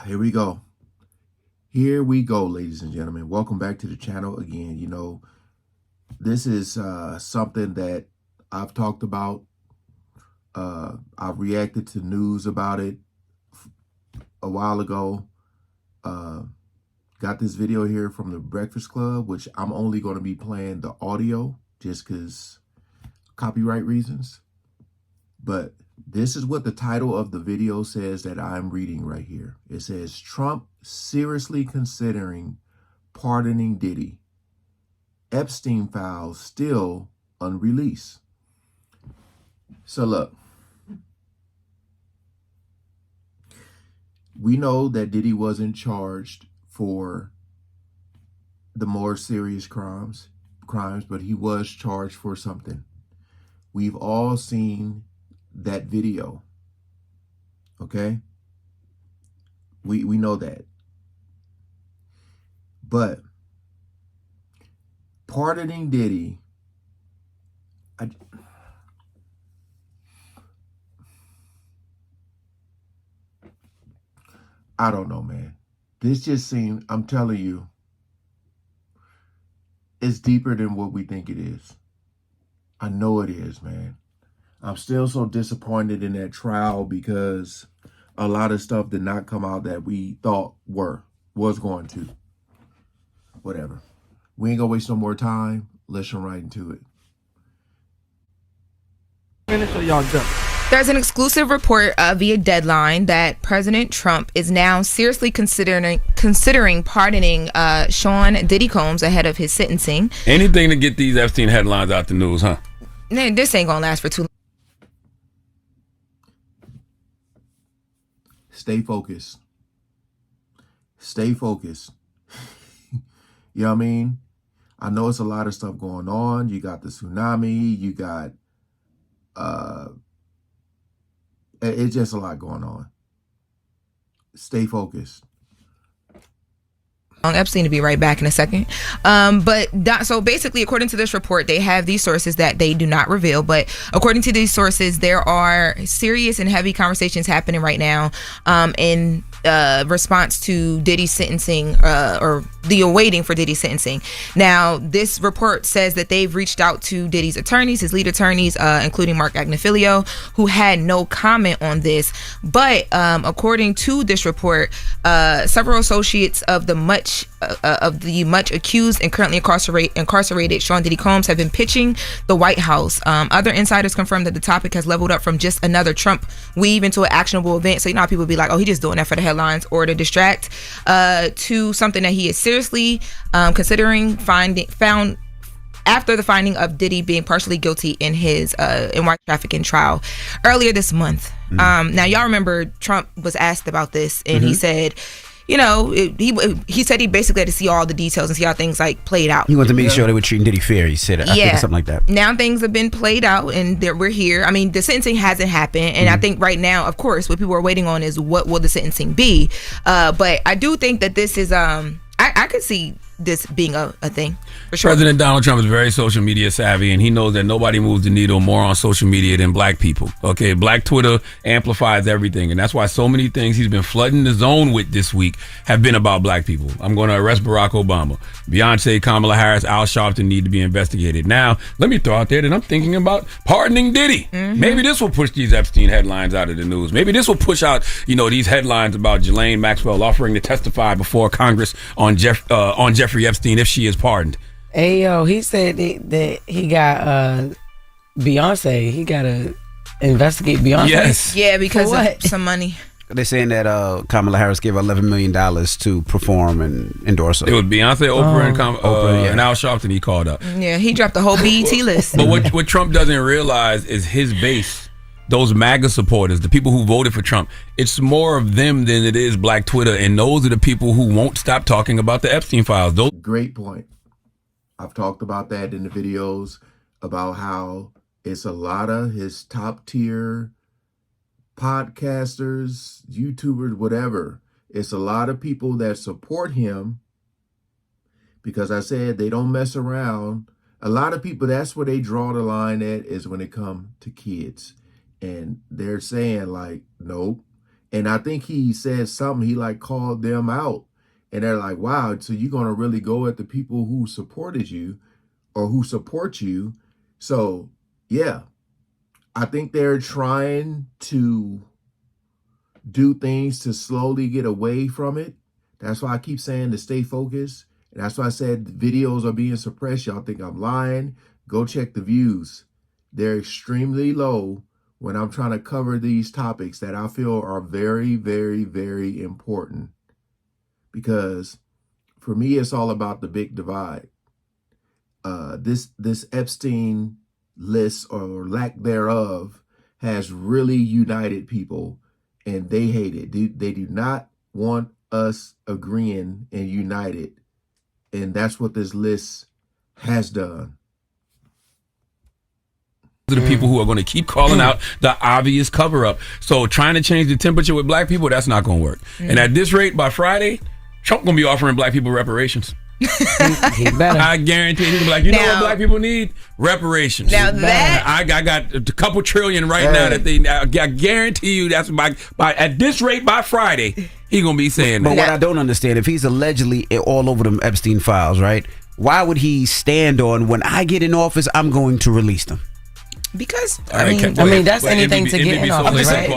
Here we go. Here we go, ladies and gentlemen. Welcome back to the channel again. This is something that I've talked about. I've reacted to news about it a while ago. Got this video here from the Breakfast Club, which I'm only going to be playing the audio just because copyright reasons. But this is what the title of the video says that I'm reading right here. It says, Trump seriously considering pardoning Diddy. Epstein files still unreleased. So look, we know that Diddy wasn't charged for the more serious crimes, but he was charged for something. We've all seen that video, okay? We know that. But pardoning Diddy, I don't know, man. This just seems, I'm telling you, it's deeper than what we think it is. I know it is, man. I'm still so disappointed in that trial because a lot of stuff did not come out that we thought was going to. Whatever. We ain't gonna waste no more time. Let's jump right into it. There's an exclusive report via Deadline that President Trump is now seriously considering pardoning Sean Diddy Combs ahead of his sentencing. Anything to get these Epstein headlines out the news, huh? This ain't gonna last for too long. Stay focused. Stay focused. You know what I mean? I know it's a lot of stuff going on. You got the tsunami. You got, it's just a lot going on. Stay focused. Epstein to be right back in a second. So basically, according to this report, they have these sources that they do not reveal. But according to these sources, there are serious and heavy conversations happening right now in response to Diddy's sentencing or the awaiting for Diddy's sentencing. Now, this report says that they've reached out to Diddy's attorneys, his lead attorneys, including Mark Agnifilio, who had no comment on this. But according to this report, several associates of the much accused and currently incarcerated Sean Diddy Combs have been pitching the White House. Other insiders confirmed that the topic has leveled up from just another Trump weave into an actionable event. So you know how people be like, oh, he just doing that for the headlines or to distract, to something that he is seriously considering found after the finding of Diddy being partially guilty in his in white trafficking trial earlier this month. Now y'all remember Trump was asked about this and he said, you know, he said he basically had to see all the details and see how things like played out. He wanted to make sure they were treating Diddy fair. He said, I think something like that. Now things have been played out and we're here. I mean, the sentencing hasn't happened. And I think right now, of course, what people are waiting on is what will the sentencing be. But I do think that this is, I could see this being a thing for sure. President Donald Trump is very social media savvy, and he knows that nobody moves the needle more on social media than black people. Okay, black Twitter amplifies everything, and that's why so many things he's been flooding the zone with this week have been about black people. I'm going to arrest Barack Obama. Beyonce, Kamala Harris, Al Sharpton need to be investigated. Now, let me throw out there that I'm thinking about pardoning Diddy. Maybe this will push these Epstein headlines out of the news. Maybe this will push out, these headlines about Ghislaine Maxwell offering to testify before Congress on Jeffrey Epstein if she is pardoned. Hey, yo, he said that he got Beyonce. He got to investigate Beyonce. Yes. Yeah, because of some money. They're saying that Kamala Harris gave her $11 million to perform and endorse her. It was Beyonce, Oprah, and Al Sharpton he called up. Yeah, he dropped the whole BET list. But what Trump doesn't realize is his base, those MAGA supporters, the people who voted for Trump, it's more of them than it is black Twitter. And those are the people who won't stop talking about the Epstein files. Great point. I've talked about that in the videos about how it's a lot of his top tier podcasters, YouTubers, whatever. It's a lot of people that support him because I said they don't mess around. A lot of people, that's where they draw the line at, is when it comes to kids. And they're saying like, nope, And I think he said something, he like called them out. And they're like, wow, so you're going to really go at the people who supported you or who support you. So, yeah, I think they're trying to do things to slowly get away from it. That's why I keep saying to stay focused. And that's why I said videos are being suppressed. Y'all think I'm lying? Go check the views. They're extremely low when I'm trying to cover these topics that I feel are very, very, very important. Because for me, it's all about the big divide. This Epstein list or lack thereof has really united people, and they hate it. They do not want us agreeing and united, and that's what this list has done. To the people who are going to keep calling out the obvious cover up. So trying to change the temperature with black people, that's not going to work. And at this rate, by Friday, Trump going to be offering black people reparations. He better. I guarantee he's gonna be like, know what black people need? Reparations. Now that I got a couple trillion right now that I guarantee you that's by at this rate by Friday he gonna be saying But that. what I don't understand, if he's allegedly all over them Epstein files, right? Why would he stand on when I get in office, I'm going to release them? because All right, I mean, that's anything to get in office, right?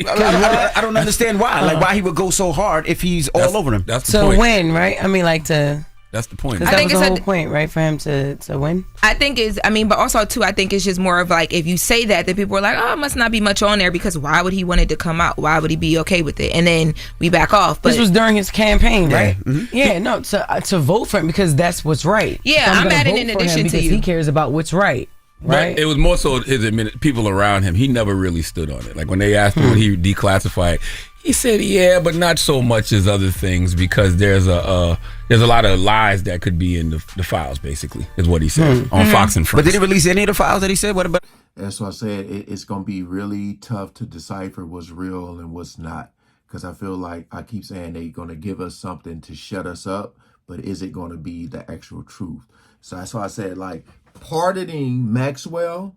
I don't understand why. Like why he would go so hard if he's all over them. That's the To point. win, right? I mean, like to. That's the point. Because I that think was the it's whole point, right? For him to win. I think is, I mean, but also too, I think it's just more of like, if you say that, then people are like, oh, it must not be much on there, because why would he want it to come out? Why would he be okay with it? And then we back off. But This was during his campaign, right? Mm-hmm. Yeah, no, to vote for him because that's what's right. Yeah, So I'm gonna adding vote in for him addition to because you. he cares about what's right. Right. But it was more so his people around him. He never really stood on it. Like when they asked him would he declassify it, he said, "Yeah, but not so much as other things because there's a lot of lies that could be in the files." Basically, is what he said on Fox and Friends. But did he release any of the files that he said? What about? That's why I said it's going to be really tough to decipher what's real and what's not. Because I feel like I keep saying they're going to give us something to shut us up, but is it going to be the actual truth? So that's why I said, like, pardoning Maxwell,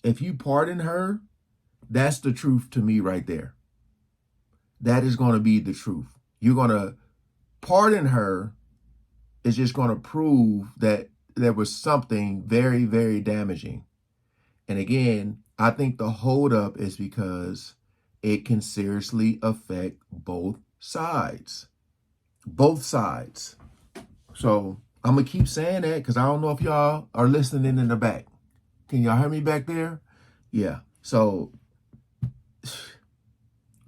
if you pardon her, that's the truth to me right there. That is going to be the truth. You're going to pardon her is just going to prove that there was something very, very damaging. And again, I think the holdup is because it can seriously affect both sides. Both sides. So I'm going to keep saying that because I don't know if y'all are listening in the back. Can y'all hear me back there? Yeah. So,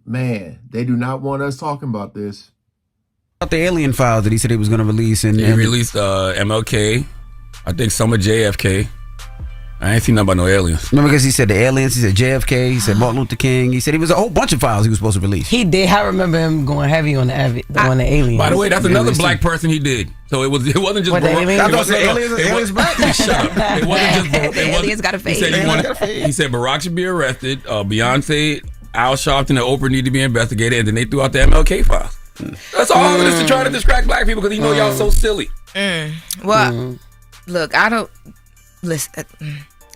man, they do not want us talking about this. About the alien files that he said he was going to release, and He released MLK, I think some of JFK. I ain't seen nothing about no aliens. remember because he said the aliens, he said JFK, he said Martin Luther King, he said he was a whole bunch of files he was supposed to release. He did. I remember him going heavy on the aliens. By the way, that's another black person he did. So it wasn't just What, the aliens? I thought the aliens black. Shut up. It wasn't just aliens got a face. He said Barack should be arrested. Beyonce, Al Sharpton, and Oprah need to be investigated, and then they threw out the MLK files. That's all of this to try to distract black people because he know y'all so silly. Well, look, I don't listen.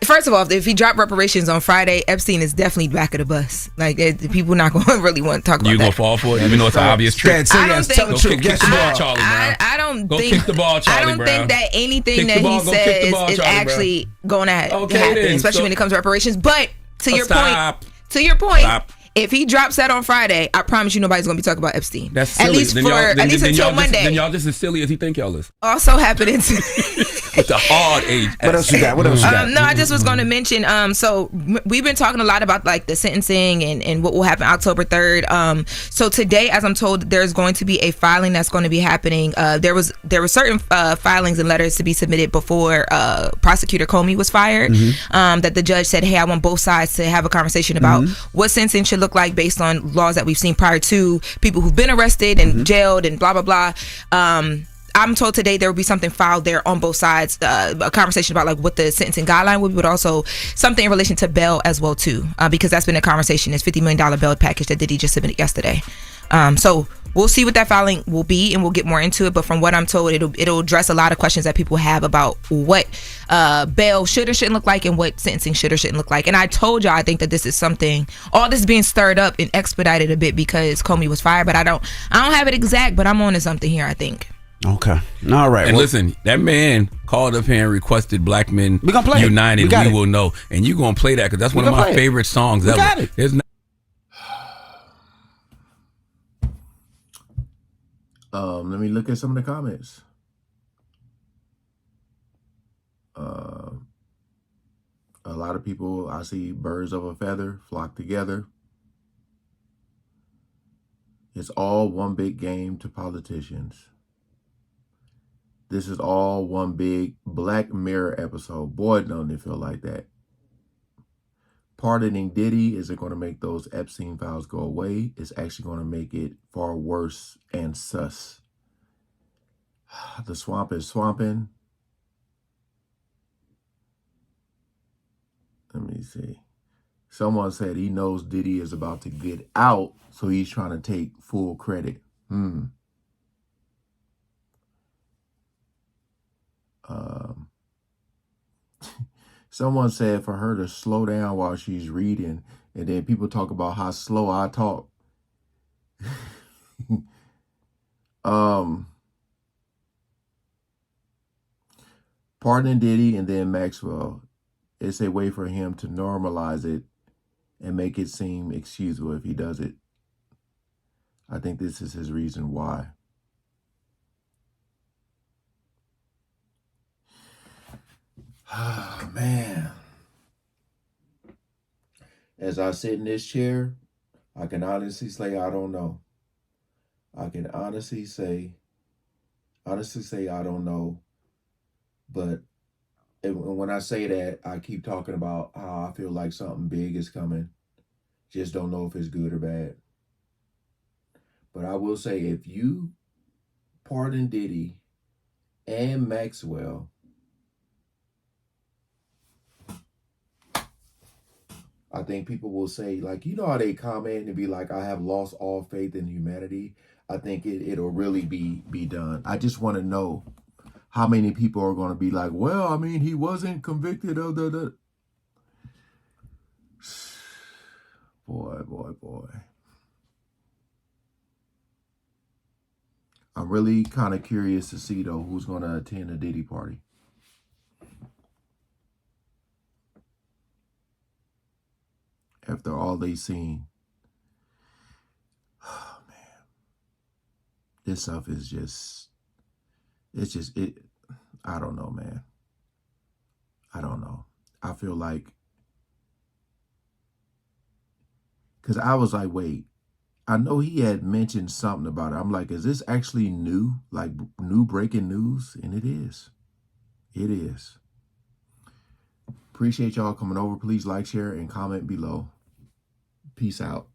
First of all, if he dropped reparations on Friday, Epstein is definitely back of the bus. Like, people not going to really want to talk about You that. gonna fall for it, even though it's an obvious trick. Say I don't yes, think- tell the Go truth. kick Yes, the you ball, are. Charlie Brown. I don't Go think kick the ball, Charlie I don't Brown. think that anything Kick that the he ball, go kick the says ball, is Charlie actually going to happen, Okay, then. especially So- when it comes to reparations. But to your Stop. point, Stop. if he drops that on Friday, I promise you nobody's going to be talking about Epstein. That's silly. At least Then for y'all- then- at least then until y'all just- Monday. Then y'all just as silly as he think y'all is. Also happening to With the hard age. What else you got? What else you got? no, I just was going to mention. So we've been talking a lot about like the sentencing and what will happen October 3rd. So today, as I'm told, there's going to be a filing that's going to be happening. There were certain filings and letters to be submitted before Prosecutor Comey was fired. That the judge said, "Hey, I want both sides to have a conversation about what sentencing should look like based on laws that we've seen prior to people who've been arrested and jailed and blah blah blah." I'm told today there will be something filed there on both sides, a conversation about like what the sentencing guideline would be, but also something in relation to bail as well too, because that's been a conversation. This $50 million bail package that Diddy just submitted yesterday. So we'll see what that filing will be, and we'll get more into it. But from what I'm told, it'll address a lot of questions that people have about what bail should or shouldn't look like, and what sentencing should or shouldn't look like. And I told y'all, I think that this is something, all this being stirred up and expedited a bit because Comey was fired. But I don't have it exact, but I'm on to something here, I think. Okay. All right. And listen, that man called up here and requested Black Men We gonna play it. United. We Will know. And you going to play that because that's one of my favorite songs ever. Got it. There's no- Let me look at some of the comments. A lot of people, I see birds of a feather flock together. It's all one big game to politicians. This is all one big Black Mirror episode. Boy, don't it feel like that. Pardoning Diddy isn't going to make those Epstein files go away. It's actually going to make it far worse and sus. The swamp is swamping. Let me see. Someone said he knows Diddy is about to get out, so he's trying to take full credit. Someone said for her to slow down while she's reading, and then people talk about how slow I talk. Pardoning Diddy and then Maxwell. It's a way for him to normalize it and make it seem excusable if he does it. I think this is his reason why. Oh, man. As I sit in this chair, I can honestly say I don't know. I can honestly say I don't know. But when I say that, I keep talking about how I feel like something big is coming. Just don't know if it's good or bad. But I will say, if you pardon Diddy and Maxwell, I think people will say, like, you know how they comment and be like, I have lost all faith in humanity. I think it'll really be done. I just want to know how many people are going to be like, well, I mean, he wasn't convicted of the... Boy. I'm really kind of curious to see, though, who's going to attend the Diddy party. After all they seen. Oh, man. This stuff is just... I don't know, man. I don't know. I feel like... Because I was like, wait, I know he had mentioned something about it. I'm like, is this actually new? Like, new breaking news? And it is. It is. Appreciate y'all coming over. Please like, share, and comment below. Peace out.